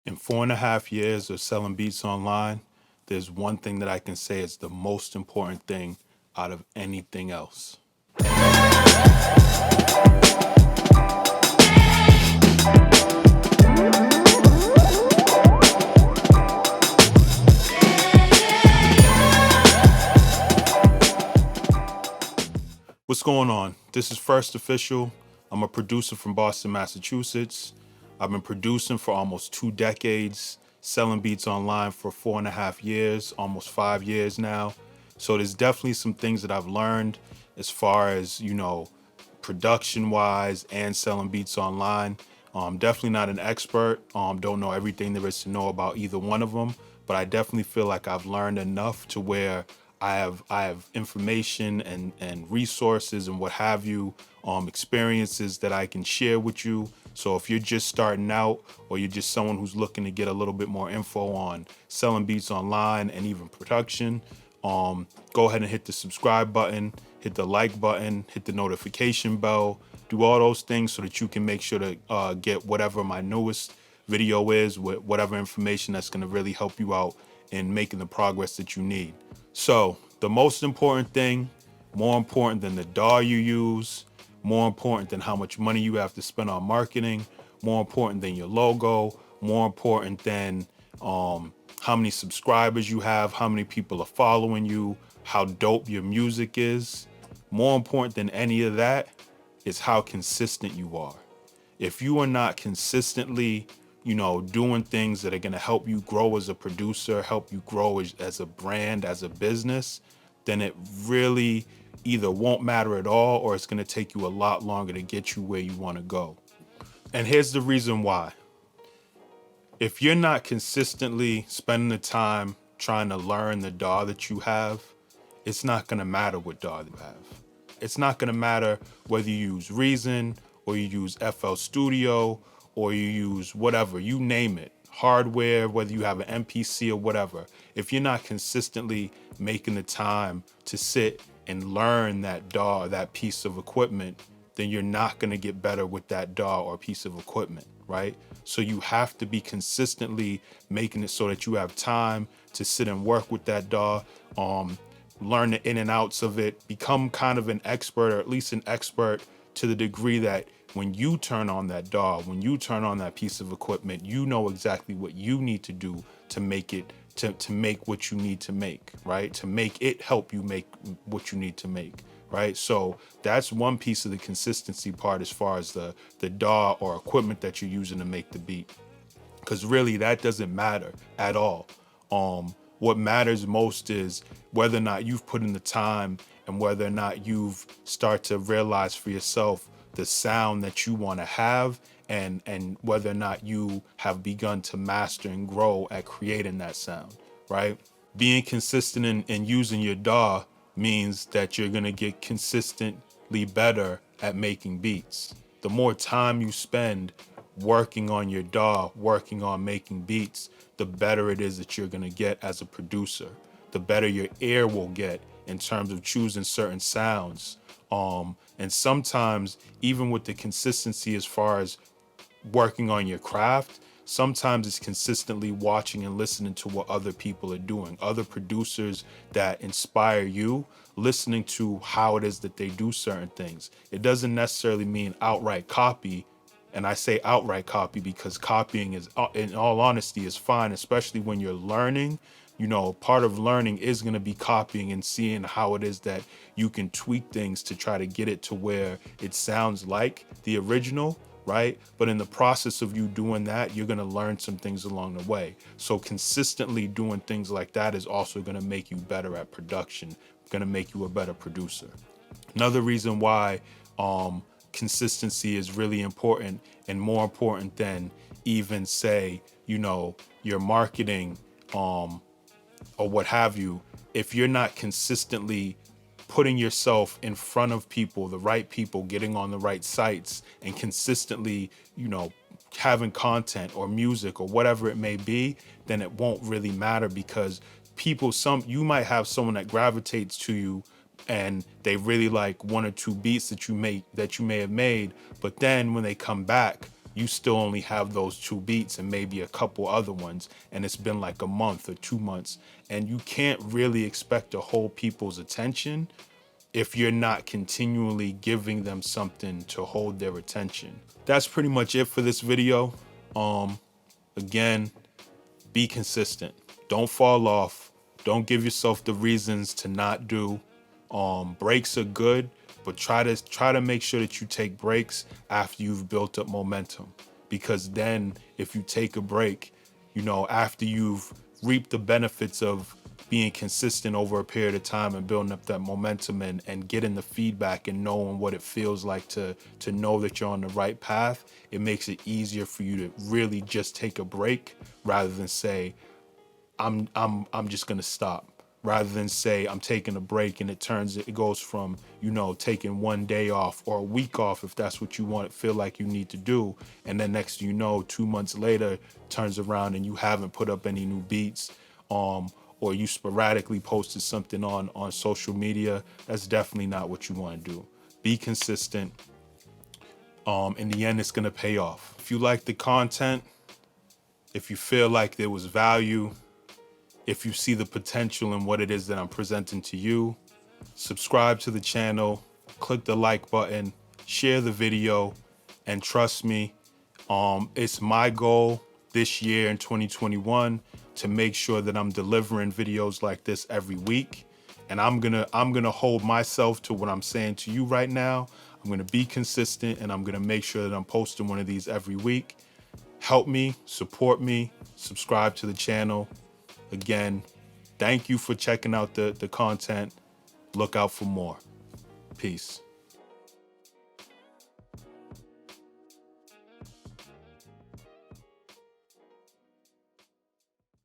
In 4.5 years of selling beats online, there's one thing that I can say is the most important thing out of anything else. What's going on? This is First Official. I'm a producer from Boston, Massachusetts. I've been producing for almost 2 decades, selling beats online for 4.5 years, almost 5 years now. So there's definitely some things that I've learned as far as, production wise and selling beats online. Definitely not an expert. Don't know everything there is to know about either one of them, but I definitely feel like I've learned enough to where I have information and resources and what have you, experiences that I can share with you. So if you're just starting out or you're just someone who's looking to get a little bit more info on selling beats online and even production, go ahead and hit the subscribe button, hit the like button, hit the notification bell, do all those things so that you can make sure to get whatever my newest video is with whatever information that's going to really help you out in making the progress that you need. So the most important thing, more important than the DAW you use, more important than how much money you have to spend on marketing, more important than your logo, more important than how many subscribers you have, how many people are following you, how dope your music is. More important than any of that is how consistent you are. If you are not consistently, doing things that are going to help you grow as a producer, help you grow as a brand, as a business, then it really either won't matter at all or it's going to take you a lot longer to get you where you want to go. And here's the reason why. If you're not consistently spending the time trying to learn the DAW that you have, it's not going to matter what DAW you have. It's not going to matter whether you use Reason or you use FL Studio or you use whatever, you name it, hardware, whether you have an MPC or whatever. If you're not consistently making the time to sit and learn that DAW, that piece of equipment, then you're not going to get better with that DAW or piece of equipment, right? So you have to be consistently making it so that you have time to sit and work with that DAW, learn the in and outs of it, become kind of an expert, or at least an expert to the degree that when you turn on that DAW, when you turn on that piece of equipment, you know exactly what you need to do to make it, to make what you need to make, right? To make it help you make what you need to make, right? So that's one piece of the consistency part as far as the DAW or equipment that you're using to make the beat. Because really that doesn't matter at all. What matters most is whether or not you've put in the time and whether or not you've started to realize for yourself the sound that you want to have and whether or not you have begun to master and grow at creating that sound, right? Being consistent in using your DAW means that you're going to get consistently better at making beats. The more time you spend working on your DAW, working on making beats, the better it is that you're going to get as a producer. The better your ear will get in terms of choosing certain sounds. And sometimes even with the consistency as far as working on your craft, sometimes it's consistently watching and listening to what other people are doing, other producers that inspire you, listening to how it is that they do certain things. It doesn't necessarily mean outright copy. And I say outright copy because copying is, in all honesty, is fine, especially when you're learning. Part of learning is going to be copying and seeing how it is that you can tweak things to try to get it to where it sounds like the original, right? But in the process of you doing that, you're going to learn some things along the way. So consistently doing things like that is also going to make you better at production, going to make you a better producer. Another reason why consistency is really important and more important than even say, your marketing or what have you, if you're not consistently putting yourself in front of people, the right people, getting on the right sites and consistently, having content or music or whatever it may be, then it won't really matter because you might have someone that gravitates to you and they really like one or two beats that you may have made, but then when they come back, you still only have those 2 beats and maybe a couple other ones, and it's been like a month or 2 months, and you can't really expect to hold people's attention if you're not continually giving them something to hold their attention. That's pretty much it for this video. Again, be consistent. Don't fall off. Don't give yourself the reasons to not do. Breaks are good, but try to make sure that you take breaks after you've built up momentum. Because then if you take a break, you know, after you've reaped the benefits of being consistent over a period of time and building up that momentum and getting the feedback and knowing what it feels like to know that you're on the right path, it makes it easier for you to really just take a break rather than say, I'm just gonna stop. Rather than say I'm taking a break, and it goes from, you know, taking 1 day off or a week off if that's what you feel like you need to do, and then next thing you know, 2 months later turns around and you haven't put up any new beats, or you sporadically posted something on social media. That's definitely not what you want to do. Be consistent. In the end, it's gonna pay off. If you like the content, if you feel like there was value, if you see the potential in what it is that I'm presenting to you, subscribe to the channel, click the like button, share the video, and trust me, it's my goal this year in 2021 to make sure that I'm delivering videos like this every week. And I'm gonna hold myself to what I'm saying to you right now. I'm gonna be consistent, and I'm gonna make sure that I'm posting one of these every week. Help me, support me, subscribe to the channel. Again, thank you for checking out the content. Look out for more. Peace.